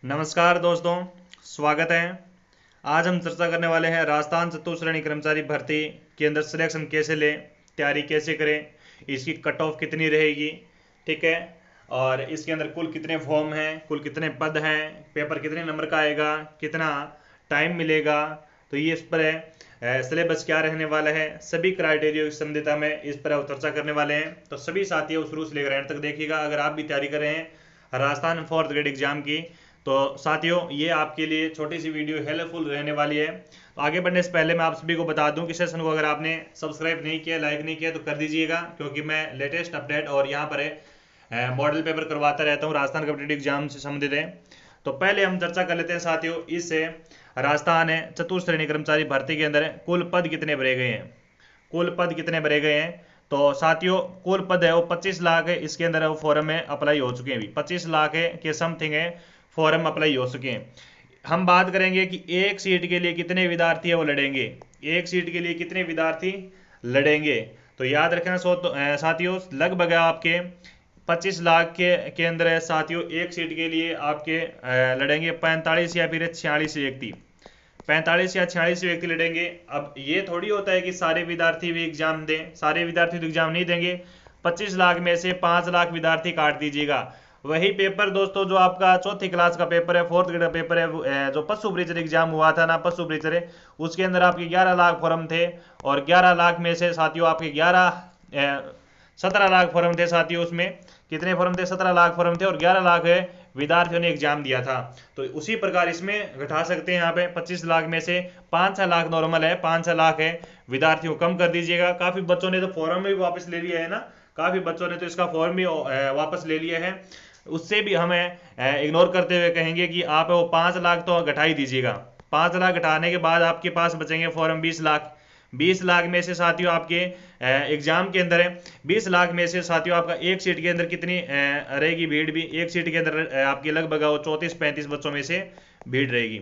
नमस्कार दोस्तों, स्वागत है। आज हम चर्चा करने वाले हैं राजस्थान चतुश्रेणी कर्मचारी भर्ती के अंदर सिलेक्शन कैसे लें, तैयारी कैसे करें, इसकी कट ऑफ कितनी रहेगी, ठीक है। और इसके अंदर कुल कितने फॉर्म हैं, कुल कितने पद हैं, पेपर कितने नंबर का आएगा, कितना टाइम मिलेगा, तो ये इस पर है। सिलेबस क्या रहने वाला है, सभी क्राइटेरिया की संबंधित में इस पर चर्चा करने वाले हैं। तो सभी साथियों शुरू से लेकर एंड तक देखिएगा। अगर आप भी तैयारी कर रहे हैं राजस्थान फोर्थ ग्रेड एग्जाम की, तो साथियों ये आपके लिए छोटी सी वीडियो हेल्पफुल रहने वाली है। तो आगे बढ़ने से पहले मैं आप सभी को बता दूं कि सेशन को अगर आपने सब्सक्राइब नहीं किया, लाइक नहीं किया तो कर दीजिएगा, क्योंकि मैं लेटेस्ट अपडेट और यहाँ पर मॉडल पेपर करवाता रहता हूँ राजस्थान कॉम्पिटिटिव एग्जाम से संबंधित है। तो पहले हम चर्चा कर लेते हैं साथियों, इससे राजस्थान है चतुश्रेणी कर्मचारी भर्ती के अंदर कुल पद कितने भरे गए हैं, कुल पद कितने भरे गए हैं। तो साथियों कुल पद है वो 25 लाख है, इसके अंदर वो फॉर्म में अप्लाई हो चुके हैं। अभी 25 लाख है के समथिंग है फॉर्म अप्लाई हो चुके हैं। हम बात करेंगे कि एक सीट के लिए कितने विद्यार्थी है वो लड़ेंगे, एक सीट के लिए कितने विद्यार्थी लड़ेंगे। तो याद रखना साथियों, लगभग आपके 25 लाख के अंदर है साथियों, एक सीट के लिए आपके लड़ेंगे 45 या फिर 46 व्यक्ति, 45 या 46 व्यक्ति लड़ेंगे। अब ये थोड़ी होता है कि सारे विद्यार्थी भी एग्जाम दें, सारे विद्यार्थी तो एग्जाम नहीं देंगे। 25 लाख में से 5 लाख विद्यार्थी काट दीजिएगा। वही पेपर दोस्तों जो आपका चौथी क्लास का पेपर है, फोर्थ ग्रेड का पेपर है, जो पशु ब्रीचर एग्जाम हुआ था ना, पशु ब्रीचर, उसके अंदर आपके 11 लाख फॉर्म थे। और 11 लाख में से साथियों आपके 17 लाख फॉर्म थे साथियों। उसमें कितने फॉर्म थे, 17 लाख फॉर्म थे और 11 लाख विद्यार्थियों ने एग्जाम दिया था। तो उसी प्रकार इसमें घटा सकते हैं। यहाँ पे 25 लाख में से 5-6 लाख नॉर्मल है, 5-6 लाख है विद्यार्थियों, कम कर दीजिएगा। काफी बच्चों ने तो फॉर्म भी वापस ले लिया है ना, काफी बच्चों ने तो इसका फॉर्म भी वापस ले लिया है। उससे भी हमें इग्नोर करते हुए कहेंगे कि आप वो 5 लाख तो घटा ही दीजिएगा। 5 लाख घटाने के बाद आपके पास बचेंगे फॉर्म 20 लाख। 20 लाख में से साथियों आपके एग्जाम के अंदर है, 20 लाख में से साथियों आपका एक सीट के अंदर कितनी रहेगी भीड़ भी, एक सीट के अंदर आपके लगभग 34-35 बच्चों में से भीड़ रहेगी,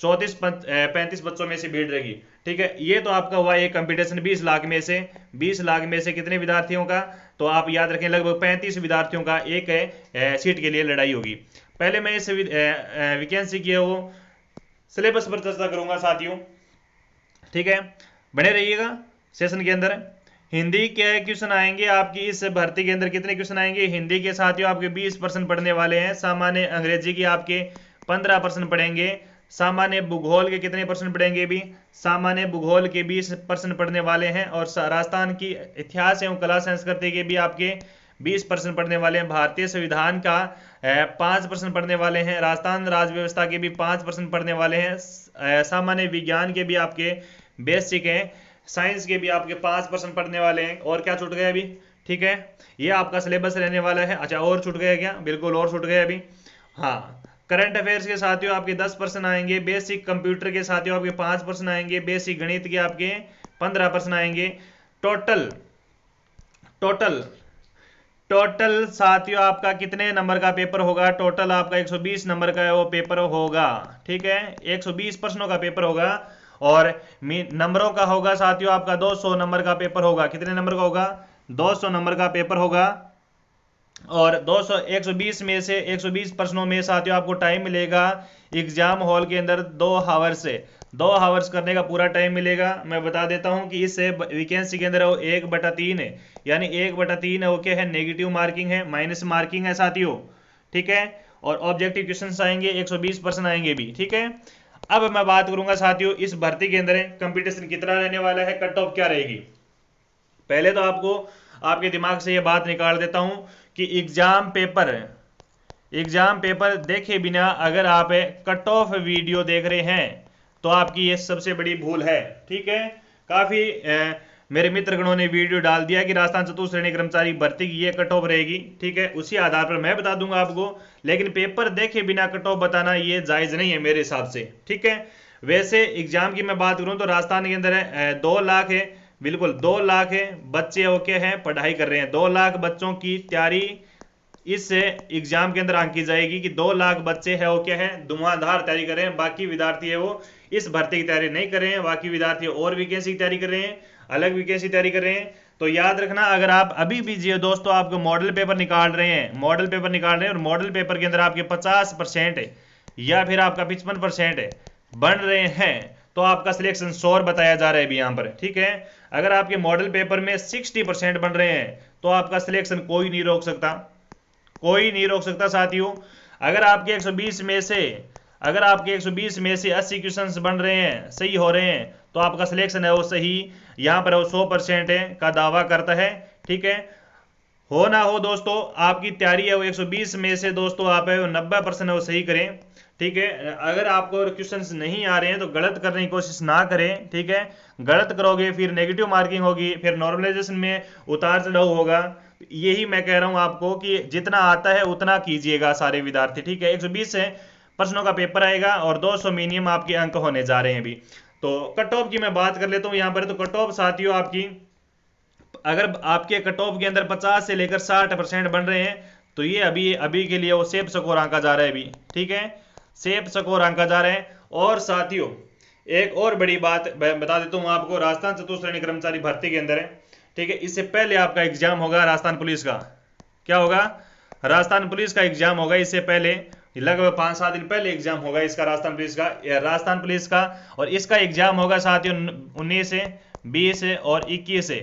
34-35 बच्चों में से भीड़ रहेगी, ठीक है। ये तो आपका हुआ एक कंपटीशन 20 लाख में से। 20 लाख में से कितने विद्यार्थियों का, तो आप याद रखें लगभग 35 विद्यार्थियों का एक सीट के लिए लड़ाई होगी। पहले मैं इस वैकेंसी की वो सिलेबस पर चर्चा करूंगा साथियों, ठीक है, बने रहिएगा सेशन के अंदर। हिंदी के क्वेश्चन आएंगे आपकी इस भर्ती के अंदर, कितने क्वेश्चन आएंगे हिंदी के साथियों, आपके 20% पढ़ने वाले हैं। सामान्य अंग्रेजी की आपके 15% पढ़ेंगे। सामान्य भूगोल के कितने परसेंट पढ़ेंगे भी, सामान्य भूगोल के 20% पढ़ने वाले हैं। और राजस्थान की इतिहास एवं कला संस्कृति के भी आपके 20% पढ़ने वाले हैं। भारतीय संविधान का 5% पढ़ने वाले हैं। राजस्थान राज्य व्यवस्था के भी 5% पढ़ने वाले हैं। सामान्य विज्ञान के भी आपके बेसिक हैं। साइंस के भी आपके 5% पढ़ने वाले हैं। और क्या छूट गया अभी, ठीक है, ये आपका सिलेबस रहने वाला है। अच्छा और छूट गया क्या, बिल्कुल और छूट गया अभी। हाँ, करंट अफेयर्स के साथियों आपके 10% आएंगे। बेसिक कंप्यूटर के साथियों आपके 5% आएंगे। बेसिक गणित के आपके 15% आएंगे। टोटल टोटल टोटल साथियों आपका कितने नंबर का पेपर होगा, टोटल आपका 120 नंबर का वो पेपर होगा, ठीक है, 120 प्रश्नों का पेपर होगा। और नंबरों का होगा साथियों आपका 200 नंबर का पेपर होगा। कितने नंबर का होगा, 200 नंबर का पेपर होगा। और 120 में से 120 प्रश्नों में साथियों आपको टाइम मिलेगा एग्जाम हॉल के अंदर 2 आवर्स से, 2 आवर्स करने का पूरा टाइम मिलेगा। मैं बता देता हूं कि इस वैकेंसी के अंदर वो 1/3 है, यानी 1/3 है वो क्या है, नेगेटिव मार्किंग है, माइनस मार्किंग है साथियों, ठीक है। और ऑब्जेक्टिव क्वेश्चन आएंगे 120% आएंगे भी, ठीक है। अब मैं बात करूंगा साथियों इस भर्ती के अंदर कंपटीशन कितना रहने वाला है, कट ऑफ क्या रहेगी। पहले तो आपको आपके दिमाग से ये बात निकाल देता हूं कि एग्जाम पेपर देखे बिना अगर आप कट ऑफ वीडियो देख रहे हैं तो आपकी ये सबसे बड़ी भूल है, ठीक है। काफी मेरे मित्रगणों ने वीडियो डाल दिया कि राजस्थान चतुश्रेणी कर्मचारी भर्ती की ये कट ऑफ रहेगी, ठीक है, उसी आधार पर मैं बता दूंगा आपको। लेकिन पेपर देखे बिना कट ऑफ बताना ये जायज नहीं है मेरे हिसाब से, ठीक है। वैसे एग्जाम की मैं बात करूं तो राजस्थान के अंदर 2 लाख है, बिल्कुल 2 लाख है बच्चे ओके हैं पढ़ाई कर रहे हैं। 2 लाख बच्चों की तैयारी इस एग्जाम के अंदर आंकी जाएगी कि 2 लाख बच्चे है वो क्या है, धुआंधार तैयारी कर रहे हैं। बाकी विद्यार्थी है वो इस भर्ती की तैयारी नहीं कर रहे हैं, बाकी विद्यार्थी और वैकेंसी की तैयारी कर रहे हैं, अलग वैकेंसी की तैयारी कर रहे हैं। तो याद रखना अगर आप अभी भी जी दोस्तों आपको मॉडल पेपर निकाल रहे हैं, मॉडल पेपर निकाल रहे हैं और मॉडल पेपर के अंदर आपके 50% या फिर आपका 55% बन रहे हैं तो आपका सिलेक्शन श्योर बताया जा रहा है अभी यहाँ पर, ठीक है। अगर आपके मॉडल पेपर में 60% बन रहे हैं तो आपका सिलेक्शन कोई नहीं रोक सकता, कोई नहीं रोक सकता साथियों। अगर आपके 120 में से 80 क्वेश्चंस बन रहे हैं, सही हो रहे हैं, तो आपका सिलेक्शन है वो सही यहाँ पर वो 100% का दावा करता है, ठीक है। हो ना हो दोस्तों, आपकी तैयारी है वो 120 में से दोस्तों आप है वो 90% वो सही करें, ठीक है। अगर आपको क्वेश्चंस नहीं आ रहे हैं तो गलत करने की कोशिश ना करें, ठीक है। गलत करोगे फिर नेगेटिव मार्किंग होगी, फिर नॉर्मलाइजेशन में उतार चढ़ाव होगा। यही मैं कह रहा हूं आपको कि जितना आता है उतना कीजिएगा सारे विद्यार्थी, ठीक है। 120 प्रश्नों का पेपर आएगा और 200 मिनिमम आपके अंक होने जा रहे हैं अभी। तो कट ऑफ की मैं बात कर लेता हूँ यहाँ पर। तो कट ऑफ साथियों आपकी, अगर आपके कट ऑफ के अंदर 50 से लेकर 60% बन रहे हैं तो ये अभी अभी के लिए वो सेफ स्कोर आंका जा रहा है अभी, ठीक है, सेफ स्कोर आंका जा रहा है। और साथियों एक और बड़ी बात बता देता हूँ आपको, राजस्थान चतुर्थ श्रेणी कर्मचारी भर्ती के अंदर है, ठीक है। इससे पहले आपका एग्जाम होगा राजस्थान पुलिस का, क्या होगा, राजस्थान पुलिस का एग्जाम होगा। इससे पहले लगभग 5-7 दिन पहले एग्जाम होगा इसका, राजस्थान पुलिस का। और इसका एग्जाम होगा साथियों 19 से 20 और 21 से,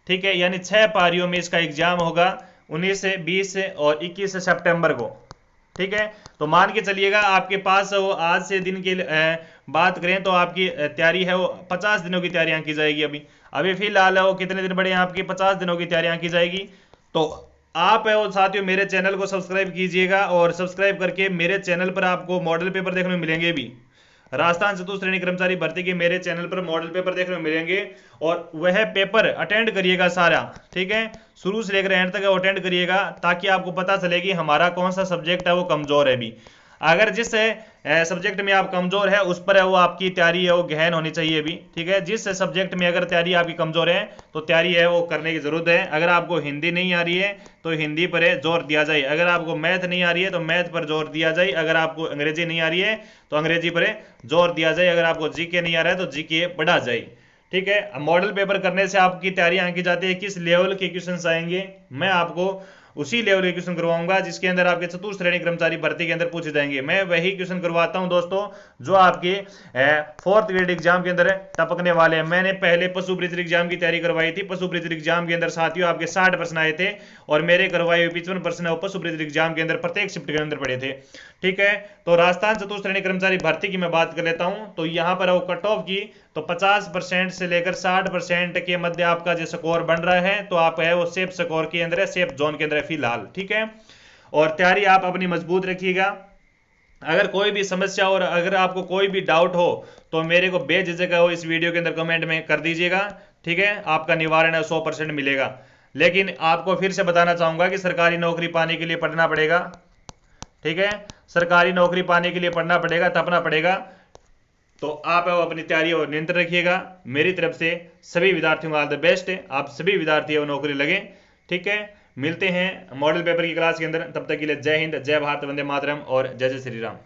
ठीक है, यानी 6 पारियों में इसका एग्जाम होगा 19 से 20 से और 21 सितंबर को, ठीक है। तो मान के चलिएगा आपके पास वो आज से दिन की बात करें तो आपकी तैयारी है वो 50 दिनों की तैयारियां की जाएगी अभी फिलहाल है वो कितने दिन बड़े हैं आपकी, 50 दिनों की तैयारियां की जाएगी। तो आप है वो साथियों मेरे चैनल को सब्सक्राइब कीजिएगा और सब्सक्राइब करके मेरे चैनल पर आपको मॉडल पेपर देखने को मिलेंगे भी, राजस्थान चतुर्थ श्रेणी कर्मचारी भर्ती के मेरे चैनल पर मॉडल पेपर देखने को मिलेंगे और वह पेपर अटेंड करिएगा सारा, ठीक है, शुरू से लेकर एंड तक अटेंड करिएगा ताकि आपको पता चले कि हमारा कौन सा सब्जेक्ट है वो कमजोर है भी। अगर जिस सब्जेक्ट में आप कमजोर है उस पर है वो आपकी तैयारी है वो गहन होनी चाहिए भी, ठीक है। जिस सब्जेक्ट में अगर तैयारी आपकी कमजोर है तो तैयारी है वो करने की जरूरत है। अगर आपको हिंदी नहीं आ रही है तो हिंदी पर जोर दिया जाए, अगर आपको मैथ नहीं आ रही है तो मैथ पर जोर दिया जाए, अगर आपको अंग्रेजी नहीं आ रही है तो अंग्रेजी पर जोर दिया जाए, अगर आपको जीके नहीं आ रहा है तो जीके बढ़ा जाए, ठीक है। मॉडल पेपर करने से आपकी तैयारी आंकी जाती है, किस लेवल के क्वेश्चन आएंगे मैं आपको उसी लेवल के क्वेश्चन करवाऊंगा जिसके अंदर आपके चतुर्थ श्रेणी कर्मचारी भर्ती के अंदर पूछे जाएंगे। मैं वही क्वेश्चन करवाता हूं दोस्तों जो आपके 4th ग्रेड एग्जाम के अंदर टपकने वाले हैं। मैंने पहले पशु प्रीति एग्जाम की तैयारी करवाई थी, पशु प्रीति एग्जाम के अंदर साथियों आपके 60 प्रश्न आए थे और मेरे करवाए हुए 55 प्रश्न पशु प्रीति एग्जाम के अंदर प्रत्येक शिफ्ट के अंदर पड़े थे, ठीक है। तो राजस्थान चतुर्थ श्रेणी कर्मचारी भर्ती की मैं बात कर लेता हूं तो यहां पर वो कट ऑफ की तो 50% से लेकर 60% के मध्य आपका जो स्कोर बन रहा है तो आप है वो सेफ स्कोर के अंदर है, सेफ जोन के अंदर है फिलहाल, ठीक है। और तैयारी आप अपनी मजबूत रखिएगा। अगर कोई भी समस्या और अगर आपको कोई भी डाउट हो तो मेरे को बेझिझक हो इस वीडियो के अंदर कमेंट में कर दीजिएगा, ठीक है, आपका निवारण है 100% मिलेगा। लेकिन आपको फिर से बताना चाहूंगा कि सरकारी नौकरी पाने के लिए पढ़ना पड़ेगा, ठीक है, सरकारी नौकरी पाने के लिए पढ़ना पड़ेगा, तपना पड़ेगा। तो आप अपनी तैयारी और नियंत्रण रखिएगा। मेरी तरफ से सभी विद्यार्थियों को ऑल द बेस्ट है, आप सभी विद्यार्थी वो नौकरी लगे, ठीक है। मिलते हैं मॉडल पेपर की क्लास के अंदर, तब तक के लिए जय हिंद, जय भारत, वंदे मातरम और जय जय श्री राम।